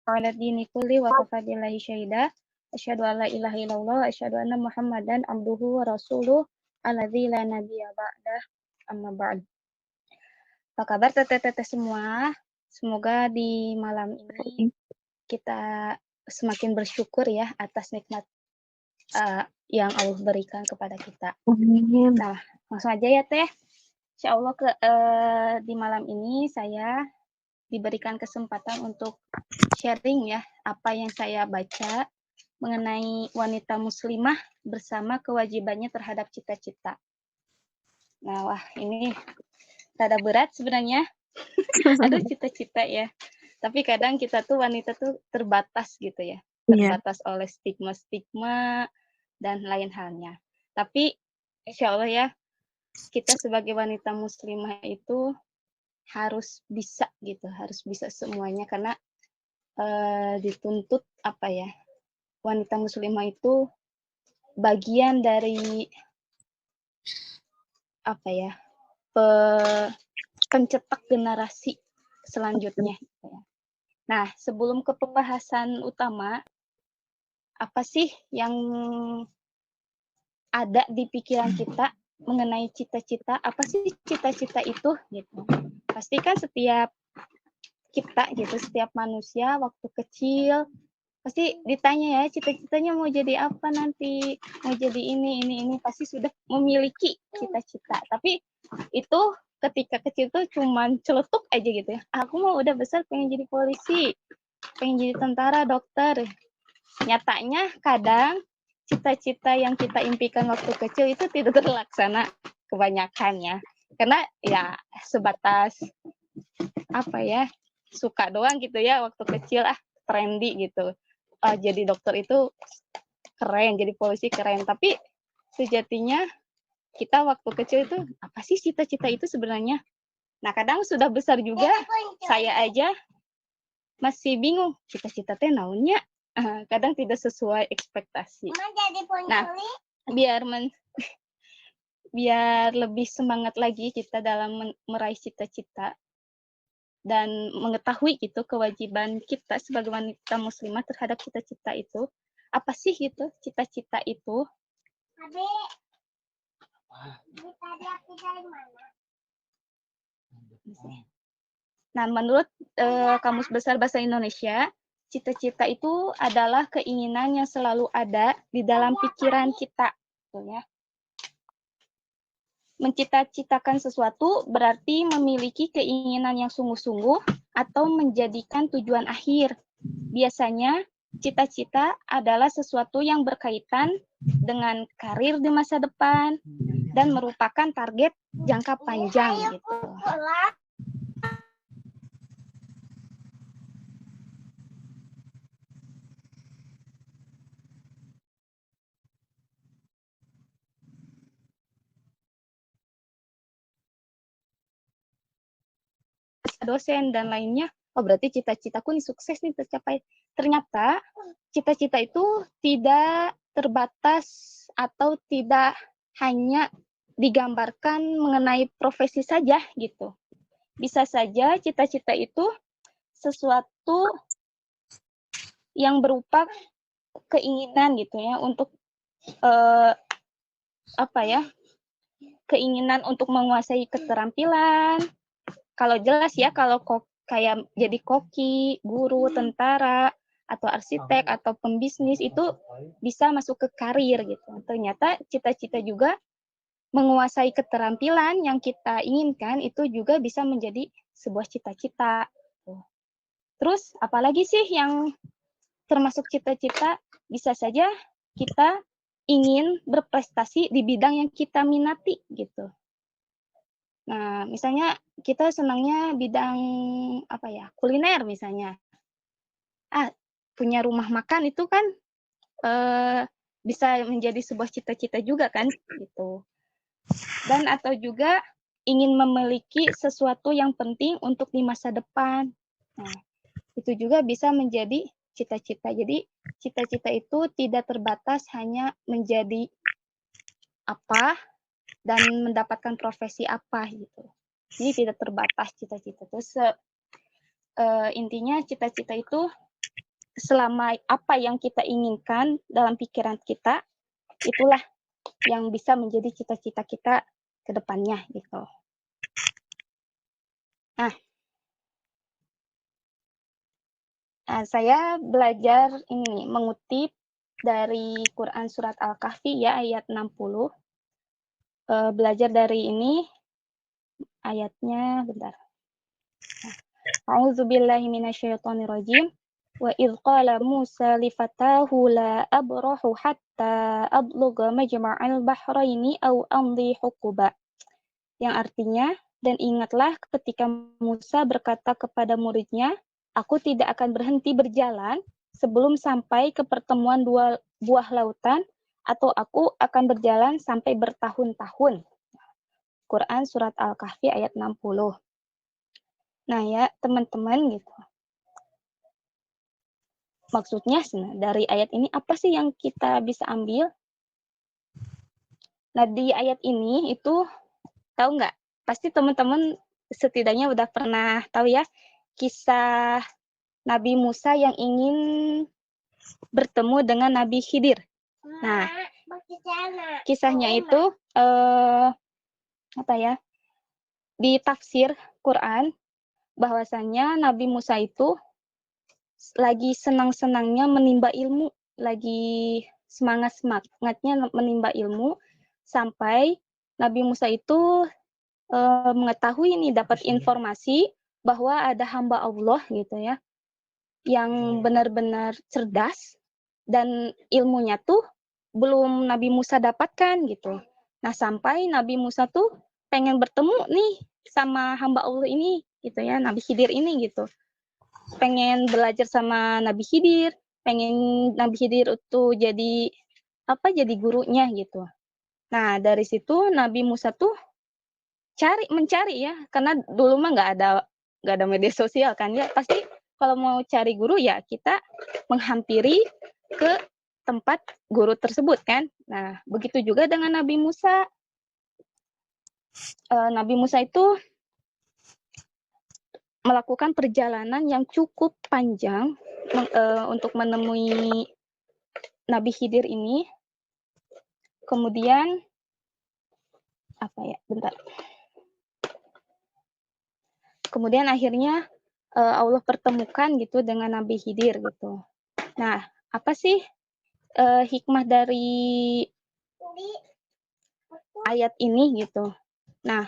ala dini kulli wa kafa billahi syahida. Asyhadu an la ilaha illallah wa asyhadu anna Muhammadan abduhu wa rasuluh alladzi la nabiyya ba'dah. Amma ba'd. Apa kabar teteh-teteh semua? Semoga di malam ini kita semakin bersyukur ya atas nikmat yang Allah berikan kepada kita. Nah, langsung aja ya Teh. Insya Allah di malam ini saya diberikan kesempatan untuk sharing ya apa yang saya baca mengenai wanita muslimah bersama kewajibannya terhadap cita-cita. Nah, wah ini rada berat sebenarnya. Aduh, cita-cita ya. Tapi kadang kita tuh wanita tuh terbatas gitu ya. Terbatas oleh stigma-stigma dan lain halnya. Tapi insya Allah ya, kita sebagai wanita muslimah itu harus bisa gitu, harus bisa semuanya karena dituntut apa ya, wanita muslimah itu bagian dari apa ya, pencetak generasi selanjutnya. Nah, sebelum ke pembahasan utama, apa sih yang ada di pikiran kita mengenai cita-cita? Apa sih cita-cita itu? Gitu. Pasti kan setiap kita gitu, setiap manusia waktu kecil pasti ditanya ya cita-citanya mau jadi apa nanti, mau jadi ini pasti sudah memiliki cita-cita. Tapi itu ketika kecil tuh cuman celetuk aja gitu ya. Aku mau udah besar pengen jadi polisi, pengen jadi tentara, dokter. Nyatanya kadang cita-cita yang kita impikan waktu kecil itu tidak terlaksana kebanyakannya. Karena ya sebatas apa ya, suka doang gitu ya waktu kecil, trendy gitu. Jadi dokter itu keren, jadi polisi keren. Tapi sejatinya kita waktu kecil itu apa sih cita-cita itu sebenarnya? Nah, kadang sudah besar juga, saya aja masih bingung, cita-cita teh naonnya? Kadang tidak sesuai ekspektasi. Nah, biar lebih semangat lagi kita dalam meraih cita-cita dan mengetahui gitu kewajiban kita sebagai wanita muslimah terhadap cita-cita itu. Apa sih gitu cita-cita itu? Nah, menurut Kamus Besar Bahasa Indonesia, cita-cita itu adalah keinginan yang selalu ada di dalam pikiran kita. Ya. Mencita-citakan sesuatu berarti memiliki keinginan yang sungguh-sungguh atau menjadikan tujuan akhir. Biasanya, cita-cita adalah sesuatu yang berkaitan dengan karir di masa depan dan merupakan target jangka panjang gitu. Dosen dan lainnya, oh berarti cita-citaku nih sukses nih tercapai. Ternyata cita-cita itu tidak terbatas atau tidak hanya digambarkan mengenai profesi saja gitu. Bisa saja cita-cita itu sesuatu yang berupa keinginan gitu ya untuk apa ya, keinginan untuk menguasai keterampilan. Kalau jelas ya, kalau kayak jadi koki, guru, tentara, atau arsitek, atau pembisnis, itu bisa masuk ke karir gitu. Ternyata cita-cita juga menguasai keterampilan yang kita inginkan, itu juga bisa menjadi sebuah cita-cita. Terus, apalagi sih yang termasuk cita-cita? Bisa saja kita ingin berprestasi di bidang yang kita minati gitu. Nah, misalnya kita senangnya bidang apa ya, kuliner misalnya. Punya rumah makan itu kan bisa menjadi sebuah cita-cita juga kan gitu. Dan atau juga ingin memiliki sesuatu yang penting untuk di masa depan. Nah, itu juga bisa menjadi cita-cita. Jadi cita-cita itu tidak terbatas hanya menjadi apa dan mendapatkan profesi apa gitu. Ini tidak terbatas cita-cita. Terus intinya cita-cita itu selama apa yang kita inginkan dalam pikiran kita, itulah yang bisa menjadi cita-cita kita ke depannya gitu. Nah, saya belajar ini mengutip dari Quran surat Al-Kahfi ya ayat 60. Belajar dari ini ayatnya bentar. A'udzubillahi minasyaitonirrajim. Wa idh qala Musa li fatahu la abrahu hatta ablugha majma'al bahraini aw amdi huquba. Yang artinya, dan ingatlah ketika Musa berkata kepada muridnya, aku tidak akan berhenti berjalan sebelum sampai ke pertemuan dua buah lautan, atau aku akan berjalan sampai bertahun-tahun. Quran surat Al-Kahfi ayat 60. Nah ya teman-teman gitu. Maksudnya dari ayat ini apa sih yang kita bisa ambil? Nah di ayat ini itu tahu nggak? Pasti teman-teman setidaknya udah pernah tahu ya kisah Nabi Musa yang ingin bertemu dengan Nabi Khidir. Nah, kisahnya itu apa ya? Di tafsir Quran bahwasanya Nabi Musa itu lagi senang-senangnya menimba ilmu, lagi semangat-semangatnya menimba ilmu sampai Nabi Musa itu mengetahui nih, dapat informasi bahwa ada hamba Allah gitu ya, yang benar-benar cerdas dan ilmunya tuh belum Nabi Musa dapatkan gitu. Nah, sampai Nabi Musa tuh pengen bertemu nih sama hamba Allah ini gitu ya, Nabi Khidir ini gitu. Pengen belajar sama Nabi Khidir, pengen Nabi Khidir itu jadi jadi gurunya gitu. Nah, dari situ Nabi Musa tuh mencari ya, karena dulu mah nggak ada media sosial kan ya, pasti kalau mau cari guru ya kita menghampiri ke tempat guru tersebut kan. Nah, begitu juga dengan Nabi Musa. Nabi Musa itu melakukan perjalanan yang cukup panjang untuk menemui Nabi Khidir ini. Kemudian bentar. Kemudian akhirnya Allah pertemukan gitu dengan Nabi Khidir gitu. Nah, apa sih hikmah dari ayat ini gitu? Nah,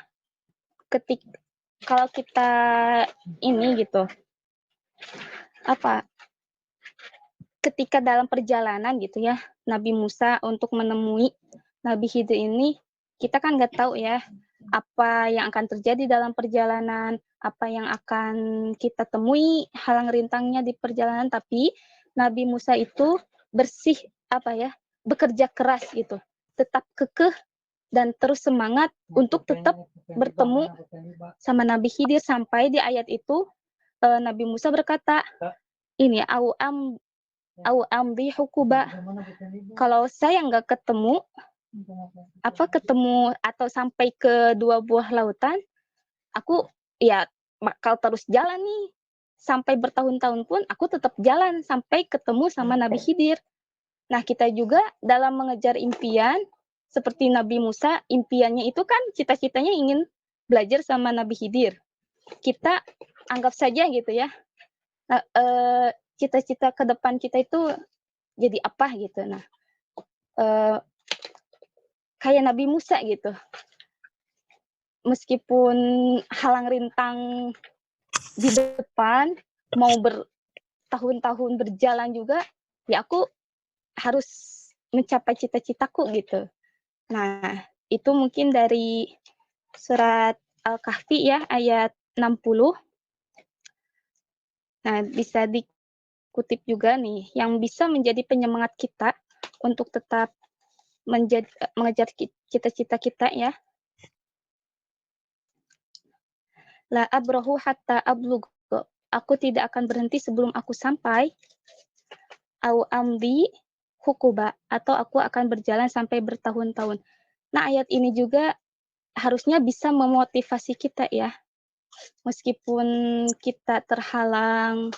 kalau kita ini gitu, ketika dalam perjalanan gitu ya, Nabi Musa untuk menemui Nabi Khidir ini, kita kan nggak tahu ya apa yang akan terjadi dalam perjalanan, apa yang akan kita temui, halang rintangnya di perjalanan, tapi Nabi Musa itu bekerja keras gitu, tetap kekeh dan terus semangat untuk tetap bertemu sama Nabi Khidir, sampai di ayat itu Nabi Musa berkata, ini au amdi hukuba, kalau saya nggak ketemu atau sampai ke dua buah lautan, aku ya bakal terus jalan nih sampai bertahun-tahun pun aku tetap jalan sampai ketemu sama Nabi Khidir. Nah, kita juga dalam mengejar impian seperti Nabi Musa, impiannya itu kan cita-citanya ingin belajar sama Nabi Khidir. Kita anggap saja gitu ya, cita-cita ke depan kita itu jadi apa gitu. Nah, kayak Nabi Musa gitu. Meskipun halang rintang di depan, mau bertahun-tahun berjalan juga, ya aku harus mencapai cita-citaku gitu. Nah, itu mungkin dari surat Al-Kahfi ya, ayat 60. Nah, bisa dikutip juga nih, yang bisa menjadi penyemangat kita untuk tetap mengejar cita-cita kita ya. La abrahu hatta ablugh. Aku tidak akan berhenti sebelum aku sampai. Au amdi hukuba, atau aku akan berjalan sampai bertahun-tahun. Nah, ayat ini juga harusnya bisa memotivasi kita ya. Meskipun kita terhalang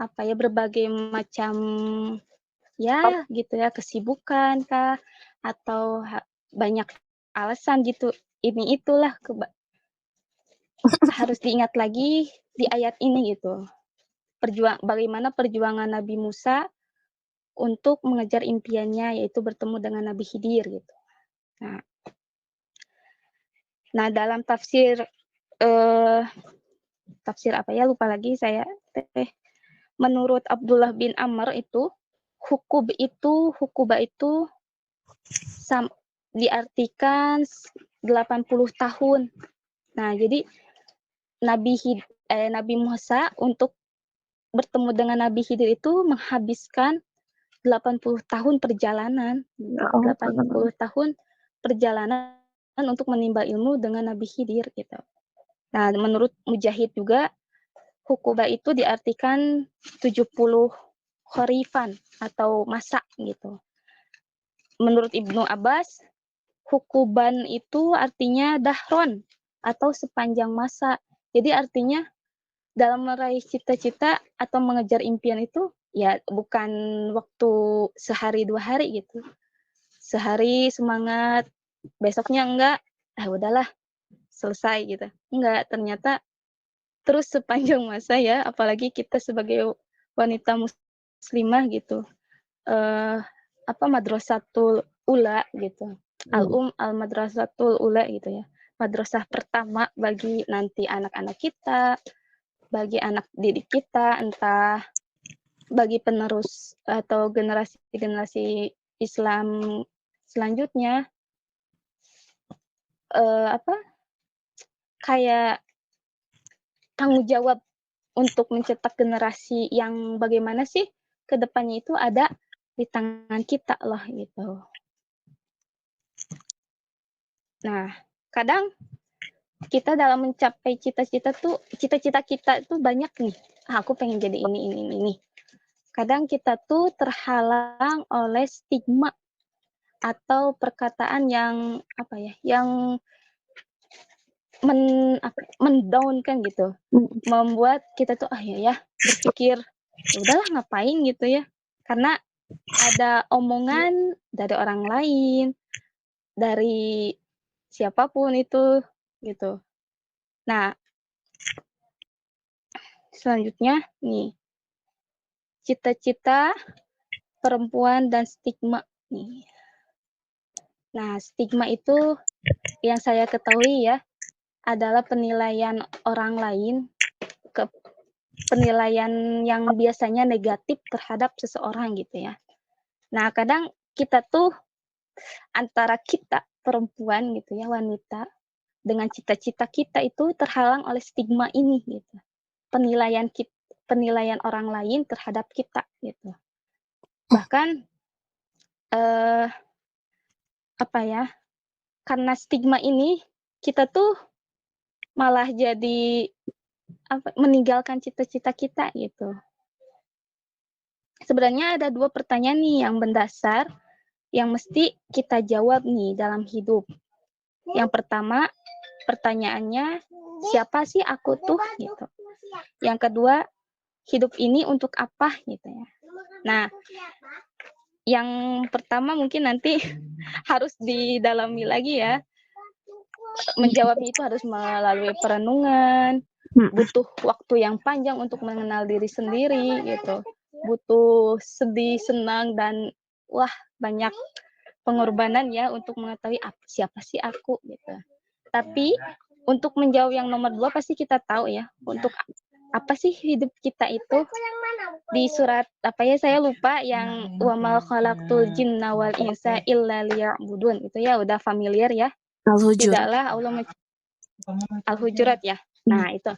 apa ya, berbagai macam ya gitu ya, kesibukan kah, atau banyak alasan gitu, ini itulah harus diingat lagi di ayat ini gitu. Bagaimana perjuangan Nabi Musa untuk mengejar impiannya, yaitu bertemu dengan Nabi Khidir gitu. Nah dalam tafsir tafsir apa ya, lupa lagi saya. Menurut Abdullah bin Amr itu, hukuba itu diartikan 80 tahun. Nah, jadi Nabi Musa untuk bertemu dengan Nabi Khidir itu menghabiskan 80 tahun perjalanan. 80 tahun perjalanan untuk menimba ilmu dengan Nabi Khidir gitu. Nah, menurut Mujahid juga hukuba itu diartikan 70 kharifan atau masa gitu. Menurut Ibnu Abbas, hukuban itu artinya dahron atau sepanjang masa. Jadi artinya dalam meraih cita-cita atau mengejar impian itu ya bukan waktu sehari 2 hari gitu. Sehari semangat, besoknya enggak, udahlah selesai gitu. Enggak, ternyata terus sepanjang masa ya, apalagi kita sebagai wanita muslimah gitu. Madrasatul ula gitu. Al-Madrasatul ula gitu ya. Madrasah pertama bagi nanti anak-anak kita, bagi anak didik kita, entah bagi penerus atau generasi-generasi Islam selanjutnya, kayak tanggung jawab untuk mencetak generasi yang bagaimana sih ke depannya itu ada di tangan kita loh gitu. Nah, kadang kita dalam mencapai cita-cita kita tuh banyak nih. Aku pengen jadi ini. Kadang kita tuh terhalang oleh stigma atau perkataan yang yang mendownkan gitu. Membuat kita tuh berpikir udahlah ngapain gitu ya. Karena ada omongan dari orang lain, dari siapapun itu gitu. Nah, selanjutnya nih, cita-cita perempuan dan stigma nih. Nah, stigma itu yang saya ketahui ya adalah penilaian orang lain, penilaian yang biasanya negatif terhadap seseorang gitu ya. Nah, kadang kita tuh antara kita perempuan gitu ya, wanita dengan cita-cita kita itu terhalang oleh stigma ini gitu. Penilaian orang lain terhadap kita gitu. Bahkan karena stigma ini kita tuh malah jadi meninggalkan cita-cita kita gitu. Sebenarnya ada 2 pertanyaan nih yang mendasar yang mesti kita jawab nih dalam hidup. Yang pertama, pertanyaannya, siapa sih aku tuh gitu. Yang kedua, hidup ini untuk apa gitu ya. Nah, yang pertama mungkin nanti harus didalami lagi ya. Menjawabnya itu harus melalui perenungan, butuh waktu yang panjang untuk mengenal diri sendiri gitu. Butuh sedih, senang, dan banyak pengorbanan ya untuk mengetahui siapa sih aku gitu. Tapi untuk menjawab yang nomor 2 pasti kita tahu ya, untuk apa sih hidup kita itu. Di surat saya lupa, yang wa mal khalaqtul jinna wal insa illa liya'budun. Itu ya udah familiar ya. Tidaklah Allah Al-Hujurat ya. Nah, itu.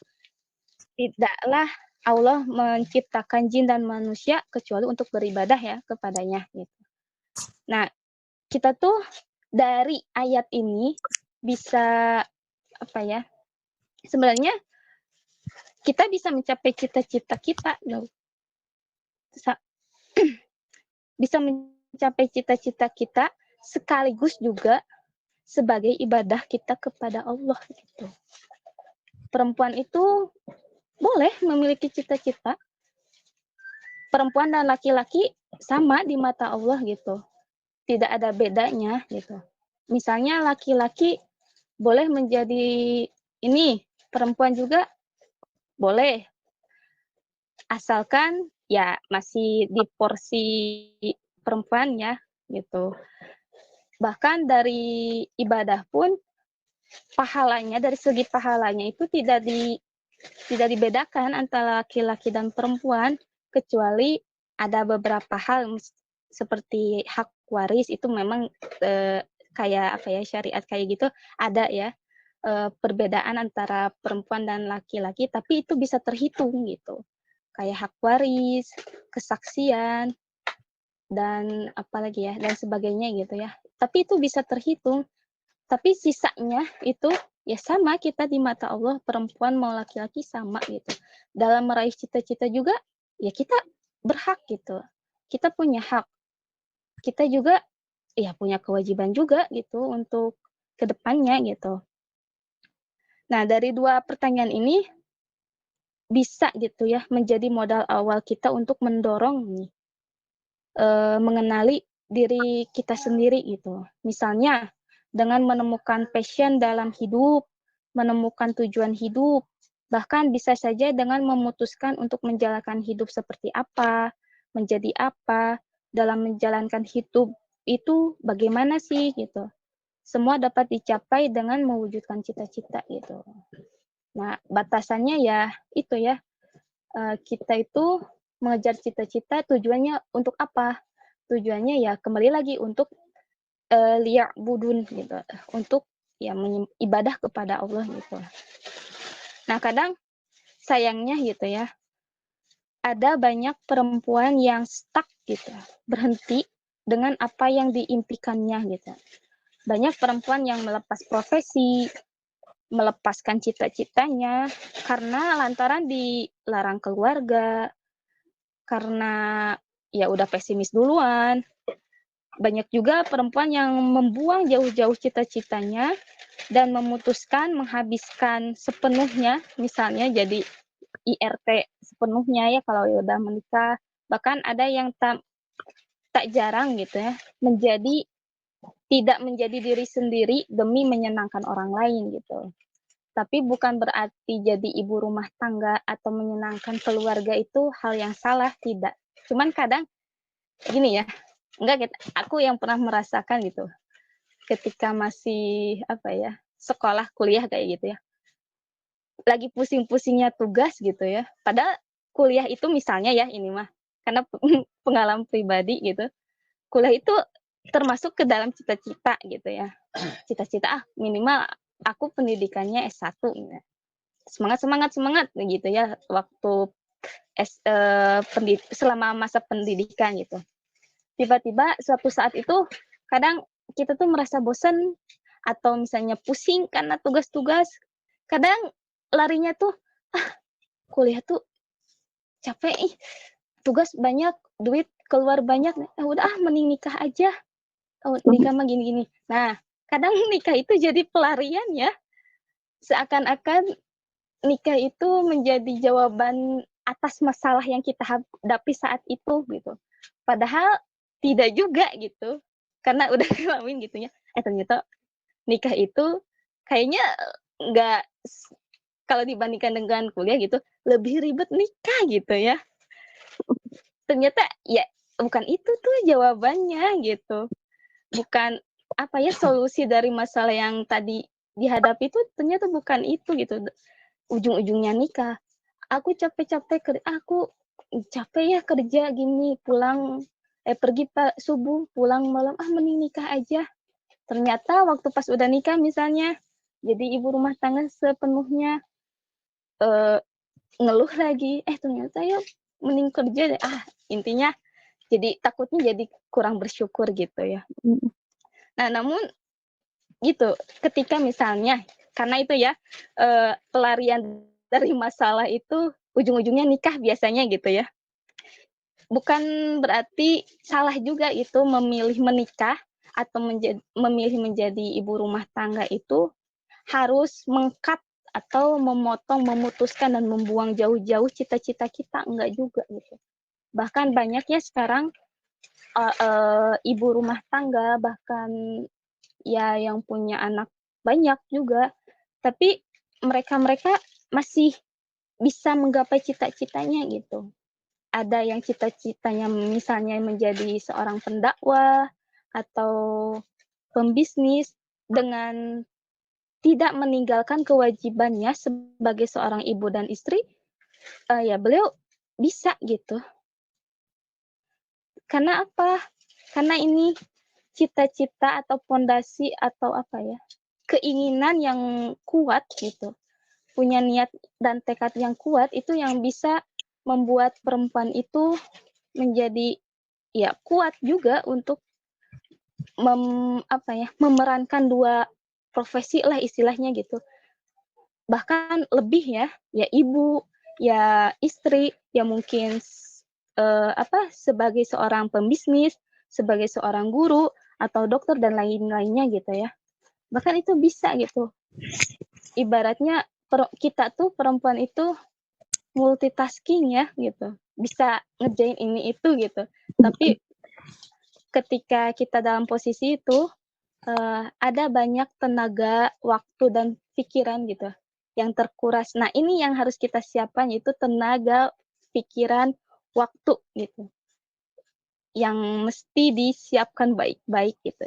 Tidaklah Allah menciptakan jin dan manusia kecuali untuk beribadah ya kepadanya gitu. Nah, kita tuh dari ayat ini bisa sebenarnya kita bisa mencapai cita-cita kita loh. Bisa mencapai cita-cita kita sekaligus juga sebagai ibadah kita kepada Allah gitu. Perempuan itu boleh memiliki cita-cita, perempuan dan laki-laki sama di mata Allah gitu. Tidak ada bedanya gitu. Misalnya laki-laki boleh menjadi ini, perempuan juga boleh. Asalkan ya masih di porsi perempuan ya gitu. Bahkan dari ibadah pun pahalanya, dari segi pahalanya itu tidak dibedakan antara laki-laki dan perempuan, kecuali ada beberapa hal seperti hak waris itu memang kayak apa ya, syariat kayak gitu ada ya, perbedaan antara perempuan dan laki-laki, tapi itu bisa terhitung gitu. Kayak hak waris, kesaksian, dan apalagi ya, dan sebagainya gitu ya. Tapi itu bisa terhitung. Tapi sisanya itu ya sama, kita di mata Allah perempuan mau laki-laki sama gitu. Dalam meraih cita-cita juga ya kita berhak gitu. Kita punya hak. Kita juga ya punya kewajiban juga gitu untuk kedepannya gitu. Nah, dari dua pertanyaan ini bisa gitu ya menjadi modal awal kita untuk mendorong nih, mengenali diri kita sendiri gitu. Misalnya dengan menemukan passion dalam hidup, menemukan tujuan hidup, bahkan bisa saja dengan memutuskan untuk menjalankan hidup seperti apa, menjadi apa, dalam menjalankan hidup itu bagaimana sih gitu. Semua dapat dicapai dengan mewujudkan cita-cita gitu. Nah, batasannya ya itu ya, kita itu mengejar cita-cita tujuannya untuk apa? Tujuannya ya kembali lagi untuk liya'budun gitu, untuk ya ibadah kepada Allah gitu. Nah, kadang sayangnya gitu ya, ada banyak perempuan yang stuck gitu, berhenti dengan apa yang diimpikannya gitu. Banyak perempuan yang melepas profesi, melepaskan cita-citanya karena lantaran dilarang keluarga, karena ya udah pesimis duluan. Banyak juga perempuan yang membuang jauh-jauh cita-citanya dan memutuskan menghabiskan sepenuhnya, misalnya jadi IRT sepenuhnya ya kalau udah menikah. Bahkan ada yang tak jarang gitu ya, tidak menjadi diri sendiri demi menyenangkan orang lain gitu. Tapi bukan berarti jadi ibu rumah tangga atau menyenangkan keluarga itu hal yang salah, tidak. Cuman kadang gini ya, enggak, aku yang pernah merasakan gitu, ketika masih apa ya, sekolah, kuliah kayak gitu ya. Lagi pusing-pusingnya tugas gitu ya. Padahal kuliah itu misalnya ya ini mah, karena pengalaman pribadi gitu. Kuliah itu termasuk ke dalam cita-cita gitu ya. Cita-cita minimal aku pendidikannya S1 gitu. Semangat semangat semangat gitu ya waktu selama masa pendidikan gitu. Tiba-tiba suatu saat itu kadang kita tuh merasa bosan atau misalnya pusing karena tugas-tugas. Kadang larinya tuh, ah kuliah tuh capek ih, tugas banyak, duit keluar banyak, udah mending nikah aja. Oh, nikah mah gini-gini. Nah, kadang nikah itu jadi pelarian ya. Seakan-akan nikah itu menjadi jawaban atas masalah yang kita hadapi saat itu gitu. Padahal tidak juga gitu. Karena udah ngalamin gitu ya. Ternyata nikah itu kayaknya nggak, kalau dibandingkan dengan kuliah gitu, lebih ribet nikah gitu ya. Ternyata ya bukan itu tuh jawabannya gitu. Bukan apa ya, solusi dari masalah yang tadi dihadapi itu ternyata bukan itu gitu. Ujung-ujungnya nikah. Aku capek-capek aku capek ya kerja gini, pulang pergi subuh, pulang malam, mending nikah aja. Ternyata waktu pas udah nikah misalnya, jadi ibu rumah tangga sepenuhnya, ngeluh lagi, ternyata ya mending kerja deh. Intinya jadi takutnya jadi kurang bersyukur gitu ya. Nah, namun gitu, ketika misalnya karena itu ya, pelarian dari masalah itu ujung-ujungnya nikah biasanya gitu ya. Bukan berarti salah juga itu memilih menikah atau memilih menjadi ibu rumah tangga itu harus meng-cut atau memotong, memutuskan dan membuang jauh-jauh cita-cita kita, enggak juga gitu. Bahkan banyaknya sekarang ibu rumah tangga, bahkan ya yang punya anak banyak juga, tapi mereka-mereka masih bisa menggapai cita-citanya gitu. Ada yang cita-citanya misalnya menjadi seorang pendakwah atau pembisnis dengan tidak meninggalkan kewajibannya sebagai seorang ibu dan istri, ya beliau bisa gitu. Karena apa? Karena ini cita-cita atau pondasi atau apa ya, keinginan yang kuat gitu. Punya niat dan tekad yang kuat itu yang bisa membuat perempuan itu menjadi ya kuat juga untuk memerankan dua profesi lah istilahnya gitu. Bahkan lebih ya, ya ibu, ya istri, ya mungkin sebagai seorang pembisnis, sebagai seorang guru atau dokter dan lain-lainnya gitu ya. Bahkan itu bisa gitu. Ibaratnya kita tuh perempuan itu multitasking ya gitu. Bisa ngerjain ini itu gitu. Tapi ketika kita dalam posisi itu ada banyak tenaga, waktu dan pikiran gitu yang terkuras. Nah, ini yang harus kita siapkan yaitu tenaga, pikiran, waktu gitu. Yang mesti disiapkan baik-baik gitu.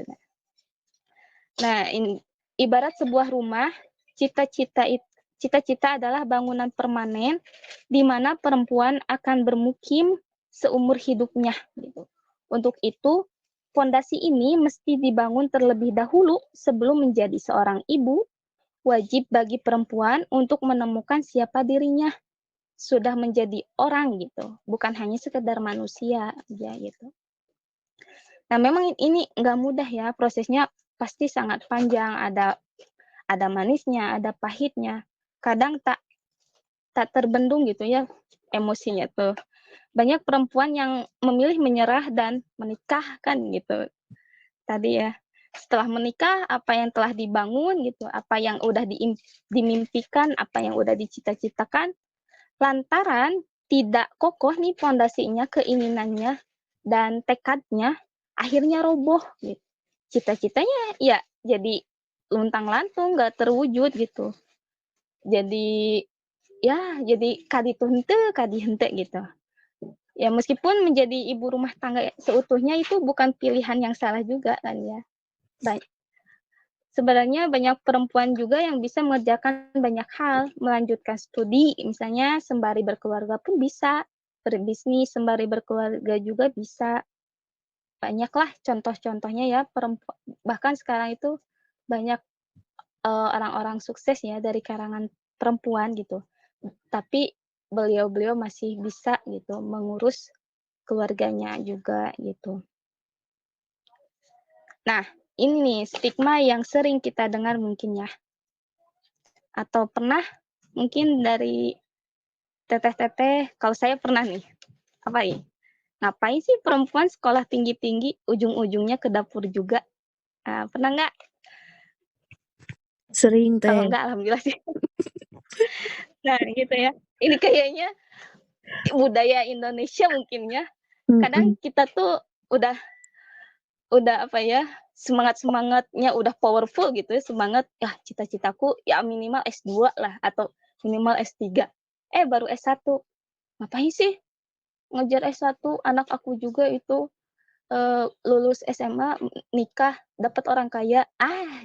Nah, ini ibarat sebuah rumah, cita-cita adalah bangunan permanen di mana perempuan akan bermukim seumur hidupnya gitu. Untuk itu, fondasi ini mesti dibangun terlebih dahulu sebelum menjadi seorang ibu. Wajib bagi perempuan untuk menemukan siapa dirinya sudah menjadi orang gitu, bukan hanya sekedar manusia aja gitu. Nah, memang ini nggak mudah ya, prosesnya pasti sangat panjang, ada manisnya, ada pahitnya. Kadang tak terbendung gitu ya emosinya tuh. Banyak perempuan yang memilih menyerah dan menikah kan gitu. Tadi ya, setelah menikah apa yang telah dibangun gitu, apa yang udah dimimpikan, apa yang udah dicita-citakan, lantaran tidak kokoh nih pondasinya, keinginannya dan tekadnya, akhirnya roboh gitu. Cita-citanya ya jadi luntang-lantung, nggak terwujud gitu. Jadi ya jadi kaditu henteu, kadi henteu gitu. Ya meskipun menjadi ibu rumah tangga seutuhnya itu bukan pilihan yang salah juga kan ya. Baik. Sebenarnya banyak perempuan juga yang bisa mengerjakan banyak hal, melanjutkan studi, misalnya sembari berkeluarga pun bisa, berbisnis sembari berkeluarga juga bisa. Banyaklah contoh-contohnya ya, bahkan sekarang itu banyak orang-orang sukses ya dari karangan perempuan gitu. Tapi beliau-beliau masih bisa gitu mengurus keluarganya juga gitu. Nah, ini nih stigma yang sering kita dengar mungkin ya. Atau pernah mungkin dari teteh-teteh, kalau saya pernah nih, apa ya? Ngapain sih perempuan sekolah tinggi-tinggi, ujung-ujungnya ke dapur juga? Pernah nggak? Sering Kalau teh. nggak, alhamdulillah sih. Nah, gitu ya. Ini kayaknya budaya Indonesia mungkin ya. Kadang kita tuh udah apa ya, semangat-semangatnya udah powerful gitu ya, semangat, ya cita-citaku ya minimal S2 lah atau minimal S3. Baru S1. Ngapain sih ngejar S1? Anak aku juga itu lulus SMA, nikah, dapat orang kaya.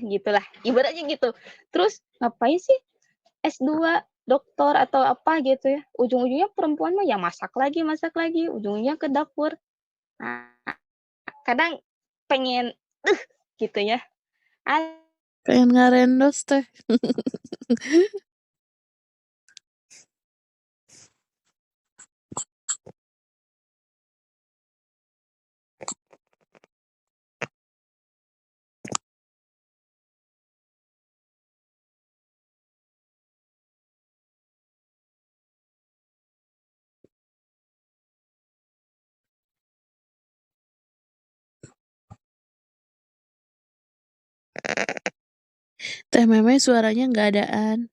Gitulah. Ibaratnya gitu. Terus ngapain sih S2, doktor atau apa gitu ya. Ujung-ujungnya perempuan mah ya masak lagi, ujungnya ke dapur. Nah, kadang pengen gitu ya. Pengen ngarendos teh. Teh Meme suaranya nggak adaan.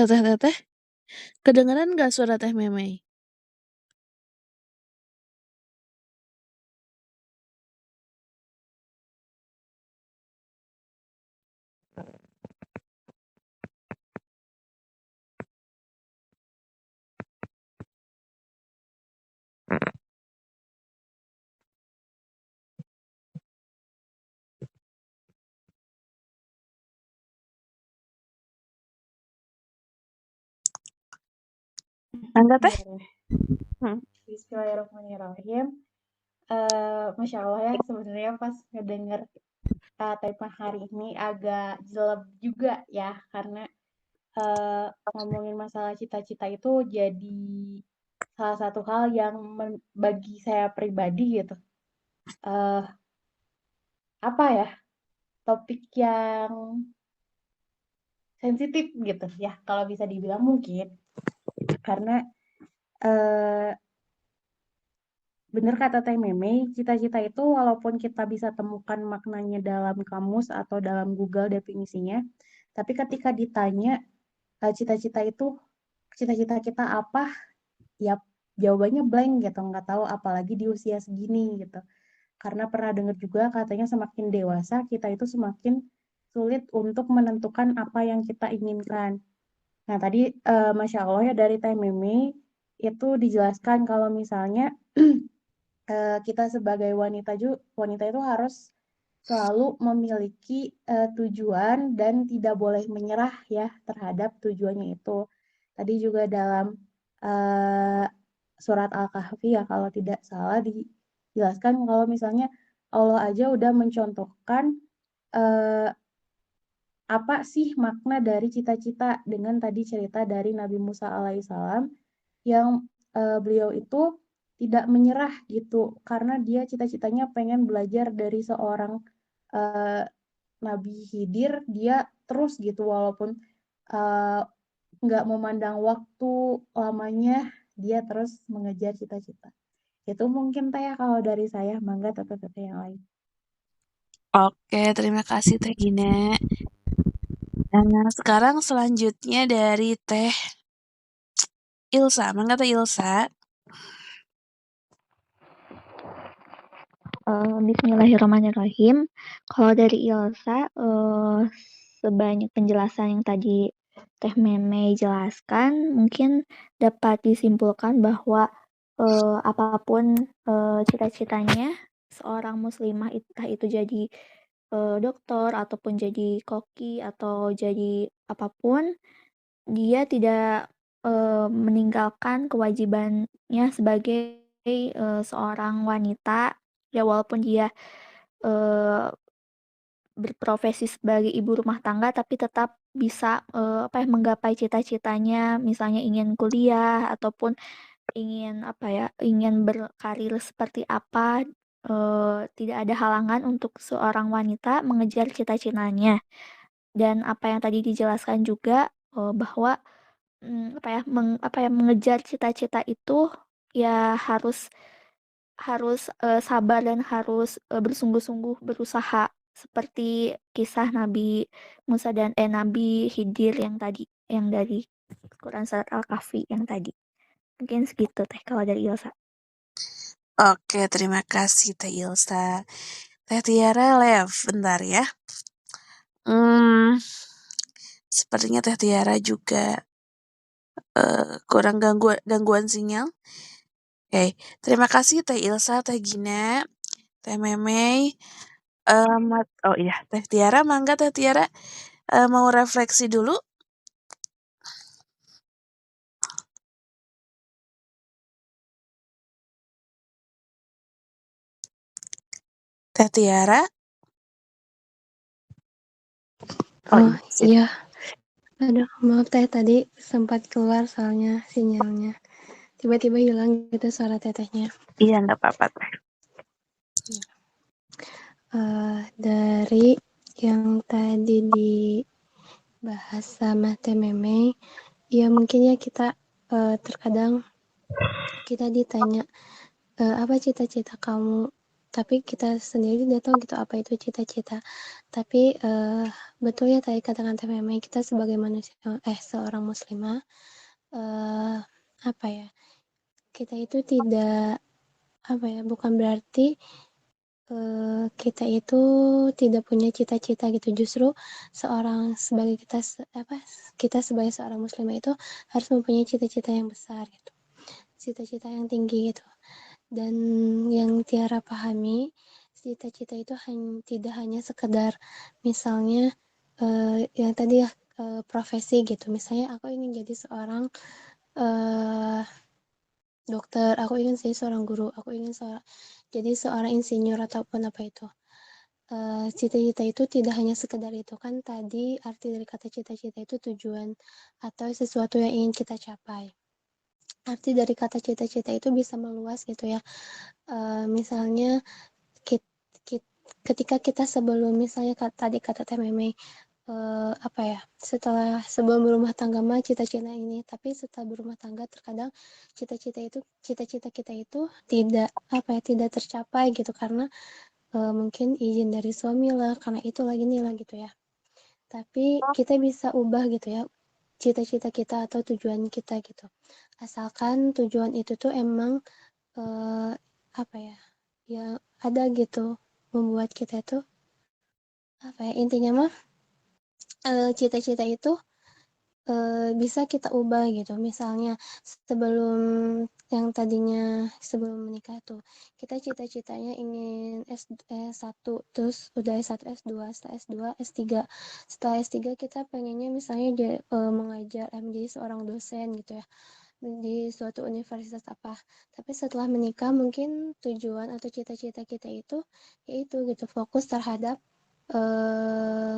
Teh, kedengeran nggak suara Teh Memei? Angga Teh? Bismillahirrahmanirrahim. Masya Allah ya, sebenarnya pas ngedenger tema hari ini agak jelek juga ya, karena ngomongin masalah cita-cita itu jadi salah satu hal yang bagi saya pribadi gitu, apa ya, topik yang sensitif gitu ya, kalau bisa dibilang mungkin. Karena bener kata Teh Meme, cita-cita itu walaupun kita bisa temukan maknanya dalam kamus atau dalam Google definisinya, tapi ketika ditanya cita-cita itu, cita-cita kita apa, ya jawabannya blank gitu, nggak tahu apalagi di usia segini gitu. Karena pernah dengar juga katanya semakin dewasa kita itu semakin sulit untuk menentukan apa yang kita inginkan. Nah tadi Masya Allah ya dari Teh Meme itu dijelaskan kalau misalnya kita sebagai wanita itu harus selalu memiliki tujuan dan tidak boleh menyerah ya terhadap tujuannya itu. Tadi juga dalam uh, surat Al-Kahfi ya kalau tidak salah dijelaskan kalau misalnya Allah aja udah mencontohkan uh, apa sih makna dari cita-cita dengan tadi cerita dari Nabi Musa alaihissalam yang beliau itu tidak menyerah gitu karena dia cita-citanya pengen belajar dari seorang uh, Nabi Khidir, dia terus gitu walaupun uh, nggak memandang waktu lamanya, dia terus mengejar cita-cita. Itu mungkin Teh ya kalau dari saya, mangga teteh-teteh yang lain. Oke, terima kasih Teh Gina. Nah, sekarang selanjutnya dari Teh Ilsa. Mangga Teh Ilsa. Bismillahirrahmanirrahim. Kalau dari Ilsa, sebanyak penjelasan yang tadi Teh Meme jelaskan, mungkin dapat disimpulkan bahwa apapun cita-citanya seorang muslimah, entah itu jadi dokter ataupun jadi koki atau jadi apapun, dia tidak meninggalkan kewajibannya sebagai seorang wanita. Ya walaupun dia berprofesi sebagai ibu rumah tangga, tapi tetap bisa menggapai cita-citanya, misalnya ingin kuliah ataupun ingin ingin berkarir seperti apa. Tidak ada halangan untuk seorang wanita mengejar cita-citanya. Dan apa yang tadi dijelaskan juga bahwa mengejar cita-cita itu ya harus sabar dan harus bersungguh-sungguh berusaha seperti kisah Nabi Musa dan Nabi Khidir yang dari Quran surat Al-Kahfi yang tadi. Mungkin segitu Teh kalau dari Ilsa. Oke, terima kasih Teh Ilsa. Teh Tiara bentar ya. Sepertinya Teh Tiara juga kurang gangguan sinyal. Oke, terima kasih Teh Ilsa, Teh Gina, Teh Memei. Oh iya, Teh Tiara, mangga Teh Tiara mau refleksi dulu. Teh Tiara. Oh iya, aduh maaf Teh tadi sempat keluar soalnya sinyalnya tiba-tiba hilang gitu suara tetehnya. Iya nggak apa-apa Teh. Dari yang tadi dibahas sama Teh Meme, ya mungkin ya kita terkadang kita ditanya apa cita-cita kamu tapi kita sendiri tidak tahu gitu apa itu cita-cita. Tapi betul ya tadi katakan Teh Memei, kita sebagai manusia, seorang muslimah, apa ya, kita itu tidak, apa ya, bukan berarti kita itu tidak punya cita-cita gitu. Justru kita sebagai seorang muslimah itu harus mempunyai cita-cita yang besar gitu, cita-cita yang tinggi gitu. Dan yang Tiara pahami, cita-cita itu tidak hanya sekedar misalnya yang tadi ya, profesi gitu. Misalnya aku ingin jadi seorang dokter, aku ingin jadi seorang guru, aku ingin jadi seorang insinyur ataupun apa itu. Cita-cita itu tidak hanya sekedar itu, kan tadi arti dari kata cita-cita itu tujuan atau sesuatu yang ingin kita capai. Arti dari kata cita-cita itu bisa meluas gitu ya. Misalnya ketika kita sebelum misalnya tadi kata Teh Memei, sebelum berumah tangga mah cita-cita ini, tapi setelah berumah tangga terkadang cita-cita kita itu tidak tercapai gitu karena mungkin izin dari suami lah, karena itu lagi nih lah gitu ya. Tapi kita bisa ubah gitu ya cita-cita kita atau tujuan kita gitu. Asalkan tujuan itu tuh emang ya ada gitu membuat kita tuh intinya mah cita-cita itu bisa kita ubah gitu. Misalnya sebelum sebelum menikah tuh kita cita-citanya ingin S1, terus udah S1 S2, setelah S2 S3, setelah S3 kita pengennya misalnya mengajar menjadi seorang dosen gitu ya di suatu universitas apa. Tapi setelah menikah mungkin tujuan atau cita-cita kita itu yaitu gitu fokus terhadap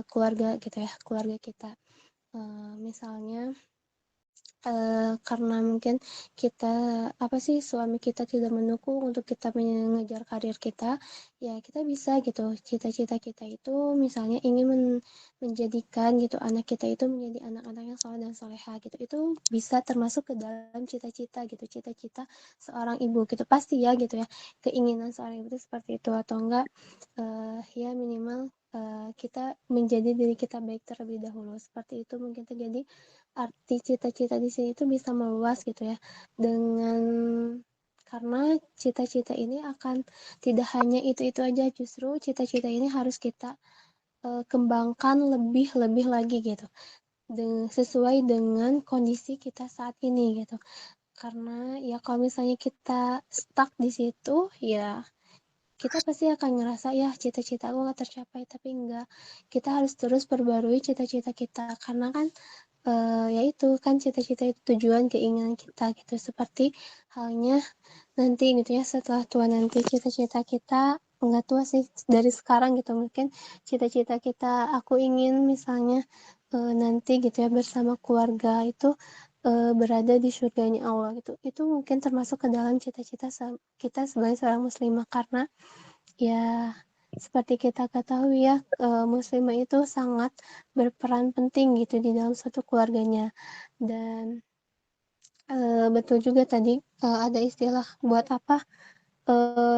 keluarga gitu ya, keluarga kita. Misalnya karena mungkin suami kita tidak mendukung untuk kita mengejar karir kita, ya kita bisa gitu, cita-cita kita itu misalnya ingin menjadikan gitu anak kita itu menjadi anak-anak yang saleh dan salehah gitu, itu bisa termasuk ke dalam cita-cita gitu, cita-cita seorang ibu gitu, pasti ya gitu ya, keinginan seorang ibu itu seperti itu, atau enggak ya minimal kita menjadi diri kita baik terlebih dahulu, seperti itu mungkin terjadi. Arti cita-cita di sini itu bisa meluas gitu ya, karena cita-cita ini akan tidak hanya itu aja, justru cita-cita ini harus kita kembangkan lebih lagi gitu, sesuai dengan kondisi kita saat ini gitu. Karena ya kalau misalnya kita stuck di situ, ya kita pasti akan ngerasa ya cita-cita aku nggak tercapai, tapi enggak, kita harus terus perbarui cita-cita kita, karena kan yaitu kan cita-cita itu tujuan keinginan kita gitu, seperti halnya nanti gitu ya setelah tua nanti, cita-cita kita enggak tua sih, dari sekarang gitu, mungkin cita-cita kita aku ingin misalnya nanti gitu ya bersama keluarga itu berada di surganya Allah gitu, itu mungkin termasuk ke dalam cita-cita kita sebagai seorang muslimah, karena ya seperti kita ketahui ya, muslimah itu sangat berperan penting gitu di dalam suatu keluarganya. Dan betul juga tadi ada istilah buat apa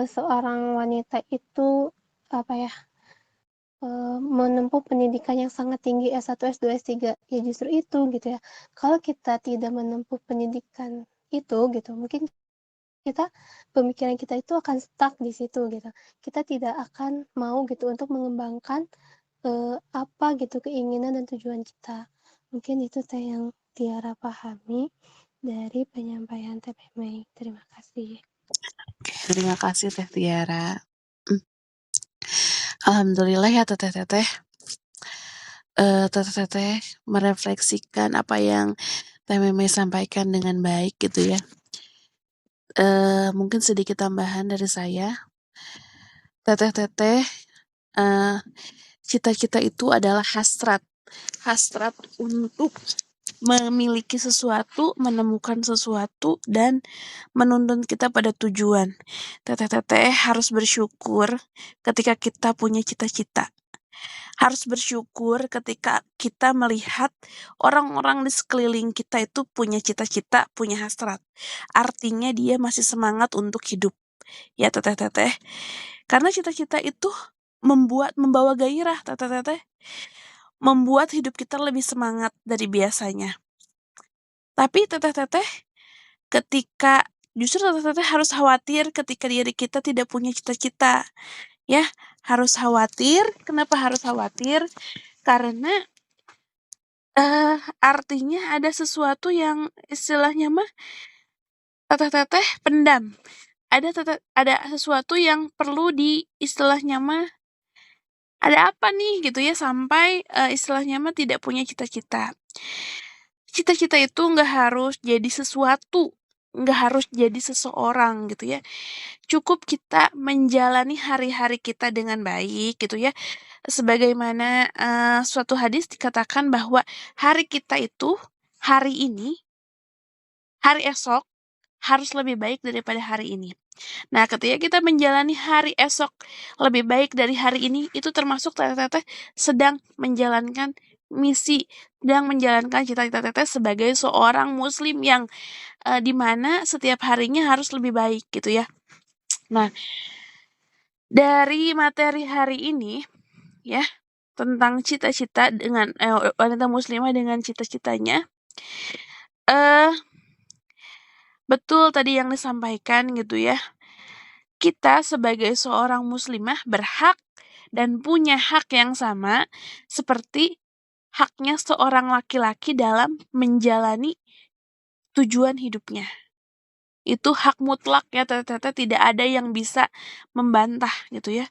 seorang wanita itu menempuh pendidikan yang sangat tinggi S1, S2, S3. Ya justru itu gitu ya. Kalau kita tidak menempuh pendidikan itu gitu, mungkin pemikiran kita itu akan stuck di situ gitu. Kita tidak akan mau gitu untuk mengembangkan apa gitu keinginan dan tujuan kita. Mungkin itu teh yang Tiara pahami dari penyampaian Teh Mei. Terima kasih. Terima kasih Teh Tiara. Alhamdulillah ya teteh-teteh. Teteh-teteh merefleksikan apa yang Teh Memei sampaikan dengan baik gitu ya. Mungkin sedikit tambahan dari saya. Teteh-teteh, cita-cita itu adalah hasrat untuk memiliki sesuatu, menemukan sesuatu, dan menuntun kita pada tujuan. Teteh-teteh harus bersyukur ketika kita punya cita-cita. Harus bersyukur ketika kita melihat orang-orang di sekeliling kita itu punya cita-cita, punya hasrat. Artinya dia masih semangat untuk hidup. Ya teteh-teteh, Karena cita-cita itu membawa gairah, teteh-teteh. Membuat hidup kita lebih semangat dari biasanya. Tapi teteh-teteh, justru teteh-teteh harus khawatir ketika diri kita tidak punya cita-cita. Ya, harus khawatir. Kenapa harus khawatir? Karena artinya ada sesuatu yang istilahnya mah teteh-teteh pendam. Ada sesuatu yang perlu istilahnya mah ada apa nih gitu ya sampai istilahnya mah tidak punya cita-cita. Cita-cita itu nggak harus jadi sesuatu, nggak harus jadi seseorang gitu ya. Cukup kita menjalani hari-hari kita dengan baik gitu ya. Sebagaimana suatu hadis dikatakan bahwa hari kita itu hari ini, hari esok harus lebih baik daripada hari ini. Nah, ketika kita menjalani hari esok lebih baik dari hari ini, itu termasuk teteh-teteh sedang menjalankan misi, sedang menjalankan cita-cita teteh sebagai seorang muslim yang di mana setiap harinya harus lebih baik gitu ya. Nah, dari materi hari ini ya, tentang cita-cita dengan wanita muslimah dengan cita-citanya, betul tadi yang disampaikan gitu ya. Kita sebagai seorang muslimah berhak dan punya hak yang sama seperti haknya seorang laki-laki dalam menjalani tujuan hidupnya. Itu hak mutlak ya, teteh-teteh, tidak ada yang bisa membantah gitu ya.